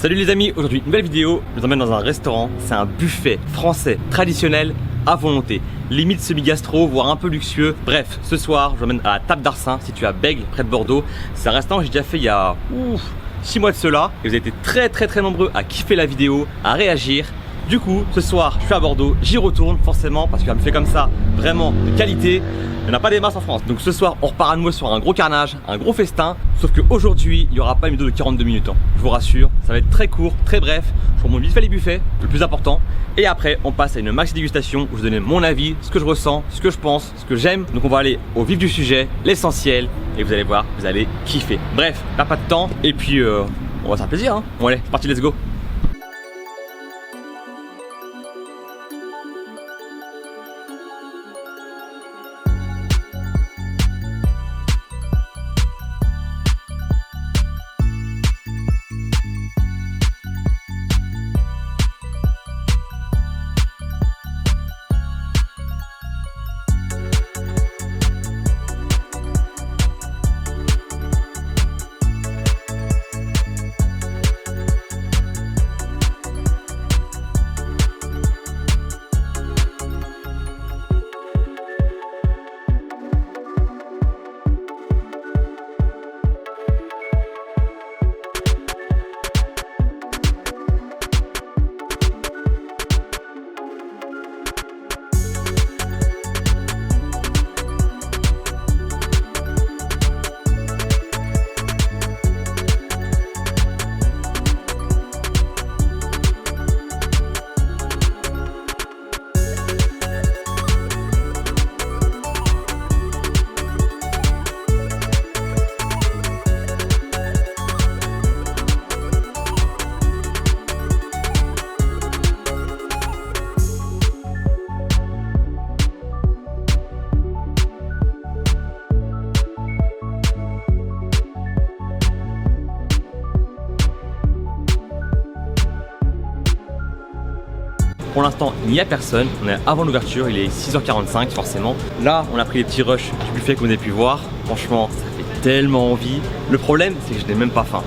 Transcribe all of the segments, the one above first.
Salut les amis, aujourd'hui nouvelle vidéo, je vous emmène dans un restaurant, c'est un buffet français traditionnel à volonté, limite semi-gastro, voire un peu luxueux. Bref, ce soir, je vous emmène à la Table d'Arsin, située à Bègles, près de Bordeaux. C'est un restaurant que j'ai déjà fait il y a 6 mois de cela, et vous avez été très nombreux à kiffer la vidéo, à réagir. Du coup, ce soir, je suis à Bordeaux, j'y retourne forcément parce qu'un buffet comme ça, vraiment de qualité, il n'y en a pas des masses en France. Donc ce soir, on repart à nouveau sur un gros carnage, un gros festin. Sauf qu'aujourd'hui, il n'y aura pas une vidéo de 42 minutes. Je vous rassure, ça va être très court, très bref. Je vous montre vite fait les buffets, le plus important. Et après, on passe à une maxi dégustation où je vais donner mon avis, ce que je ressens, ce que je pense, ce que j'aime. Donc on va aller au vif du sujet, l'essentiel. Et vous allez voir, vous allez kiffer. Bref, pas de temps. Et puis, on va se faire plaisir. Hein. Bon allez, c'est parti, let's go. Pour l'instant, il n'y a personne. On est avant l'ouverture, il est 6h45 forcément. Là, on a pris les petits rushs du buffet comme vous avez pu voir. Franchement, ça fait tellement envie. Le problème, c'est que je n'ai même pas faim.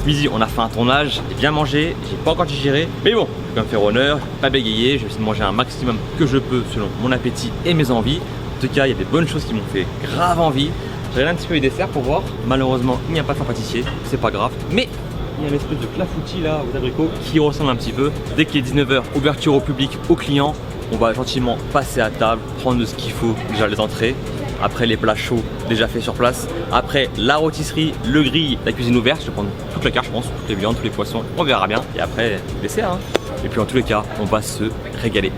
Ce midi, on a fait un tournage, j'ai bien mangé, j'ai pas encore digéré. Mais bon, je vais quand même faire honneur, pas bégayer. Je vais essayer de manger un maximum que je peux selon mon appétit et mes envies. En tout cas, il y a des bonnes choses qui m'ont fait grave envie. J'ai regardé un petit peu les desserts pour voir. Malheureusement, il n'y a pas de pâtissier, c'est pas grave. Mais il y a une espèce de clafoutis là aux abricots qui ressemble un petit peu. Dès qu'il est 19h, ouverture au public, aux clients, on va gentiment passer à table, prendre ce qu'il faut, déjà les entrées. Après les plats chauds déjà faits sur place. Après la rôtisserie, le grill, la cuisine ouverte. Je vais prendre toute la carte, je pense, toutes les viandes, tous les poissons, on verra bien. Et après, dessert. Hein. Et puis en tous les cas, on va se régaler.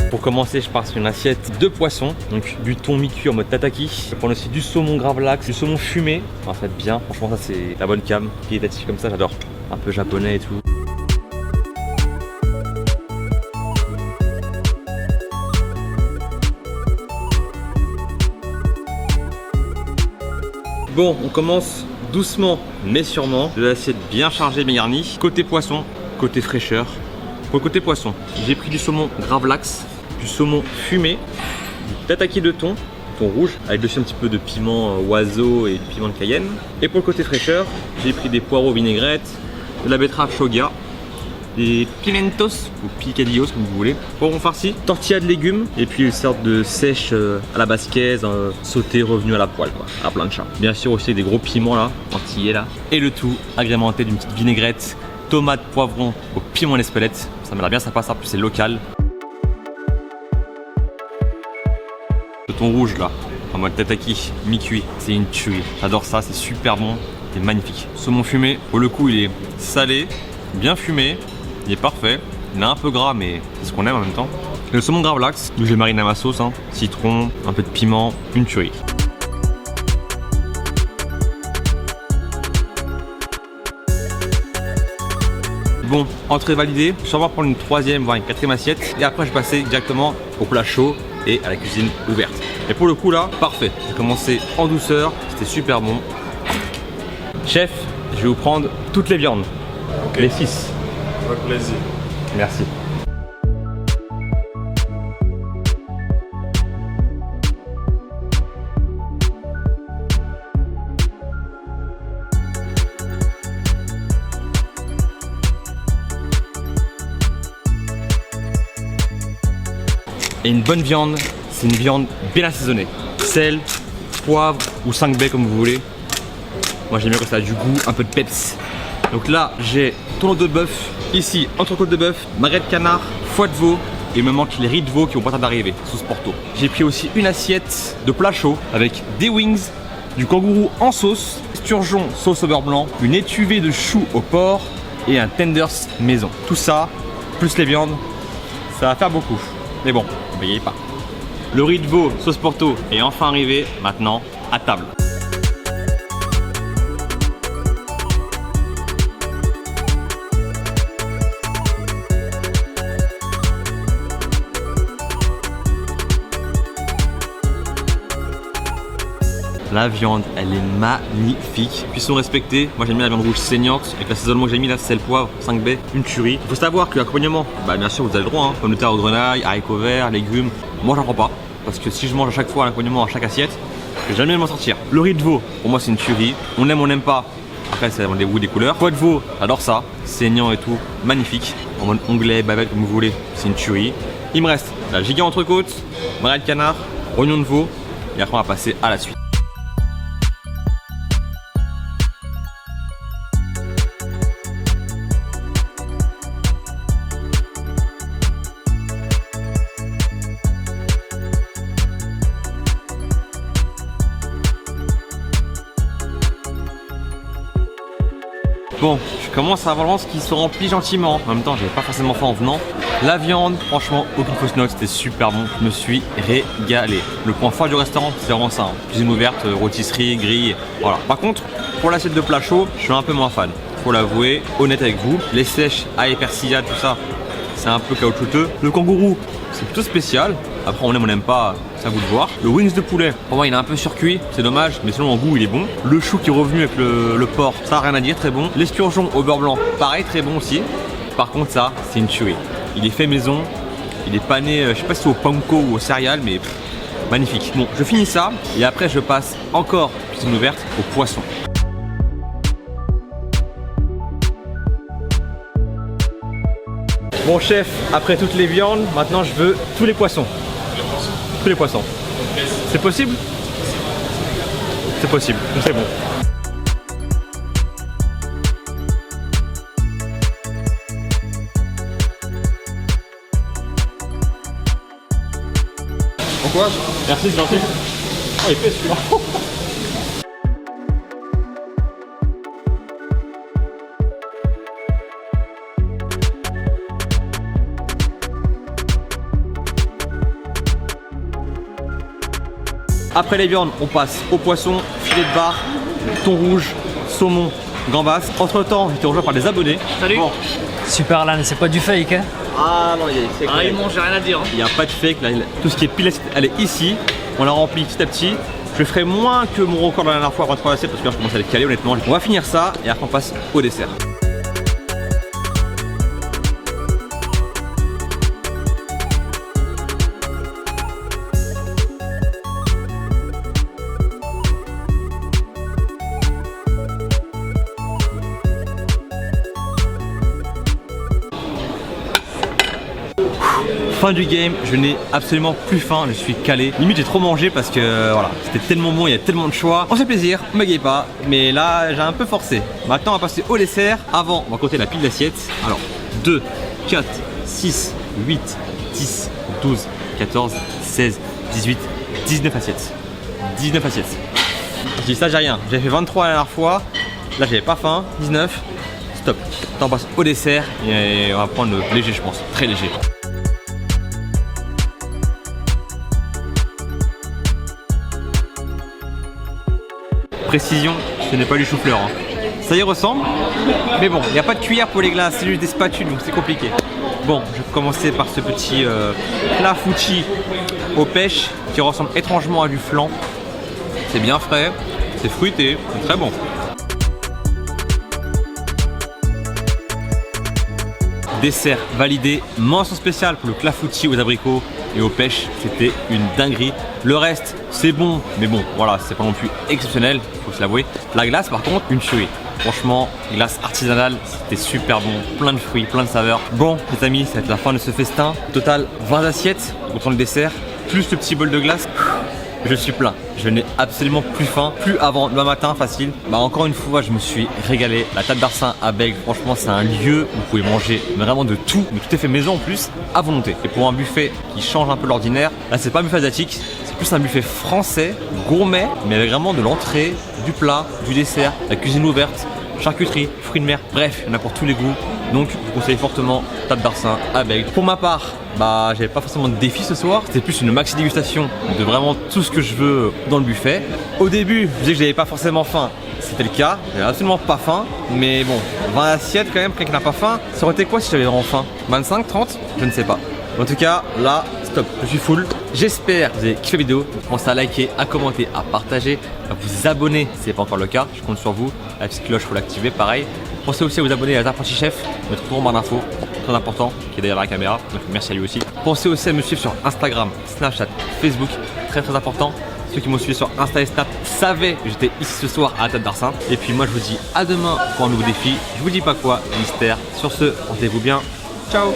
Pour commencer, je pars sur une assiette de poisson, donc du thon mi-cuit en mode tataki. Je vais prendre aussi du saumon gravlax, du saumon fumé. Enfin, ça va être bien, franchement, ça c'est la bonne cam. Qualitatif comme ça, j'adore. Un peu japonais et tout. Bon, on commence doucement mais sûrement. De l'assiette bien chargée, bien garnie. Côté poisson, côté fraîcheur. Pour le côté poisson, j'ai pris du saumon gravlax, du saumon fumé, du tataki de thon rouge, avec dessus un petit peu de piment oiseau et du piment de Cayenne. Et pour le côté fraîcheur, j'ai pris des poireaux vinaigrettes, de la betterave shoga, des pimentos ou picadillos comme vous voulez. Pour mon farci, tortilla de légumes et puis une sorte de sèche à la basquaise, sauté revenu à la poêle, quoi, à la plancha. Bien sûr aussi des gros piments là, entiers là. Et le tout agrémenté d'une petite vinaigrette, tomate, poivron au piment en espelette. Ça m'a l'air bien sympa, ça, en plus c'est local. Le thon rouge là, en mode tataki, mi-cuit, c'est une tuerie. J'adore ça, c'est super bon, c'est magnifique. Saumon fumé, pour le coup il est salé, bien fumé, il est parfait. Il est un peu gras mais c'est ce qu'on aime en même temps. Et le saumon gravlax, je l'ai mariné à ma sauce, hein. Citron, un peu de piment, une tuerie. Bon, entrée validée, je vais prendre une troisième voire une quatrième assiette et après je vais passer directement au plat chaud et à la cuisine ouverte. Et pour le coup là, parfait. J'ai commencé en douceur, c'était super bon. Chef, je vais vous prendre toutes les viandes, okay. Les 6. Avec plaisir. Merci. Et une bonne viande, c'est une viande bien assaisonnée. Sel, poivre ou 5 baies comme vous voulez. Moi j'aime bien quand ça a du goût, un peu de peps. Donc là j'ai tourneau de bœuf, ici entrecôte de bœuf, magret de canard, foie de veau. Et il me manque les riz de veau qui vont pas tarder d'arriver, sauce Porto. J'ai pris aussi une assiette de plat chaud avec des wings, du kangourou en sauce, sturgeon sauce au beurre blanc, une étuvée de choux au porc et un tenders maison. Tout ça, plus les viandes, ça va faire beaucoup. Mais bon, ne payez pas. Le riz de veau sauce Porto est enfin arrivé, maintenant à table. La viande, elle est magnifique. Cuisson respectée. Moi j'aime bien la viande rouge saignante. Avec l'assaisonnement que j'ai mis là, sel, poivre, 5 baies, une tuerie. Il faut savoir que l'accompagnement, bah bien sûr vous avez le droit, hein. Pommes de terre aux grenailles, haricots verts, légumes. Moi j'en prends pas. Parce que si je mange à chaque fois l'accompagnement à chaque assiette, je vais jamais m'en sortir. Le riz de veau, pour moi c'est une tuerie. On aime, on n'aime pas. Après c'est des goûts, des couleurs. Foie de veau, j'adore ça. Saignant et tout, magnifique. En mode onglet, bavette comme vous voulez, c'est une tuerie. Il me reste la giga entrecôte, magret de canard, oignon de veau. Et après on va passer à la suite. Bon, je commence à avoir le ventre qui se remplit gentiment. En même temps, j'avais pas forcément faim en venant. La viande, franchement, aucune fausse note, c'était super bon. Je me suis régalé. Le point fort du restaurant, c'est vraiment ça. Hein. Cuisine ouverte, rôtisserie, grille, voilà. Par contre, pour l'assiette de plat chaud, je suis un peu moins fan. Faut l'avouer, honnête avec vous. Les sèches, ail, persillade, tout ça, c'est un peu caoutchouteux. Le kangourou, c'est plutôt spécial. Après, on n'aime pas, c'est à vous de voir. Le wings de poulet, pour moi, il est un peu surcuit, c'est dommage, mais sinon, en goût, il est bon. Le chou qui est revenu avec le porc, ça n'a rien à dire, très bon. L'esturgeon au beurre blanc, pareil, très bon aussi. Par contre, ça, c'est une tuerie. Il est fait maison, il est pané, je sais pas si c'est au panko ou au céréales, mais magnifique. Bon, je finis ça, et après, je passe encore, cuisine ouverte, au poisson. Bon chef, après toutes les viandes, maintenant je veux tous les poissons. Tous les poissons. C'est possible? C'est possible, c'est bon. Bon courage. Merci, c'est gentil. Oh, il fait celui-là. Après les viandes, on passe au poisson, filet de bar, thon rouge, saumon, gambas. Entre temps, j'ai été rejoint par des abonnés. Salut. Bon. Super Lan, c'est pas du fake hein? Ah non, c'est ah, ils mangent, j'ai rien à dire. Il n'y a pas de fake, là, tout ce qui est pile, elle est ici. On la remplit petit à petit. Je ferai moins que mon record de la dernière fois à 23 assiettes parce que là je commence à être calé honnêtement. On va finir ça et après on passe au dessert. Fin du game, je n'ai absolument plus faim, je suis calé. Limite j'ai trop mangé parce que voilà, c'était tellement bon, il y a tellement de choix. On se fait plaisir, on m'égaye pas, mais là j'ai un peu forcé. Maintenant on va passer au dessert. Avant, on va compter la pile d'assiettes. Alors 2, 4, 6, 8, 10, 12, 14, 16, 18, 19 assiettes. 19 assiettes. Je dis ça, j'ai rien. J'avais fait 23 la dernière fois. Là j'avais pas faim. 19. Stop. Maintenant on passe au dessert et on va prendre le léger je pense. Très léger. Précision, ce n'est pas du chou-fleur. Hein. Ça y ressemble, mais bon, il n'y a pas de cuillère pour les glaces, c'est juste des spatules, donc c'est compliqué. Bon, je vais commencer par ce petit clafoutis aux pêches qui ressemble étrangement à du flan. C'est bien frais, c'est fruité, c'est très bon. Dessert validé, mention spéciale pour le clafoutis aux abricots. et aux pêches, c'était une dinguerie. Le reste, c'est bon, mais bon, voilà, c'est pas non plus exceptionnel, faut se l'avouer. La glace, par contre, une tuerie. Franchement, glace artisanale, c'était super bon, plein de fruits, plein de saveurs. Bon, les amis, ça va être la fin de ce festin. Au total, 20 assiettes, autant le dessert, plus le petit bol de glace. Je suis plein, je n'ai absolument plus faim, plus avant demain matin, facile. Bah encore une fois, je me suis régalé. La table d'Arsin à Bègles, franchement, c'est un lieu où vous pouvez manger vraiment de tout, mais tout est fait maison en plus, à volonté. Et pour un buffet qui change un peu l'ordinaire, là c'est pas un buffet asiatique, c'est plus un buffet français, gourmet, mais avec vraiment de l'entrée, du plat, du dessert, la cuisine ouverte, charcuterie, fruits de mer, bref, il y en a pour tous les goûts. Donc je vous conseille fortement table d'Arsin à Bègles. Pour ma part, bah j'avais pas forcément de défi ce soir, c'était plus une maxi dégustation de vraiment tout ce que je veux dans le buffet. Au début, je disais que j'avais pas forcément faim, c'était le cas, j'avais absolument pas faim, mais bon, 20 assiettes quand même, quelqu'un qui n'a pas faim, ça aurait été quoi si j'avais vraiment faim? 25, 30? Je ne sais pas. En tout cas, là, stop, je suis full. J'espère que vous avez kiffé la vidéo. Pensez à liker, à commenter, à partager, à vous abonner si ce n'est pas encore le cas. Je compte sur vous. La petite cloche, il faut l'activer, pareil. Pensez aussi à vous abonner à l'apprenti chef, notre courant barre d'infos, très important, qui est derrière la caméra. Donc merci à lui aussi. Pensez aussi à me suivre sur Instagram, Snapchat, Facebook, très très important. Ceux qui m'ont suivi sur Insta et Snap savaient que j'étais ici ce soir à la table d'Arsin. Et puis moi je vous dis à demain pour un nouveau défi. Je vous dis pas quoi, mystère. Sur ce, portez-vous bien. Ciao.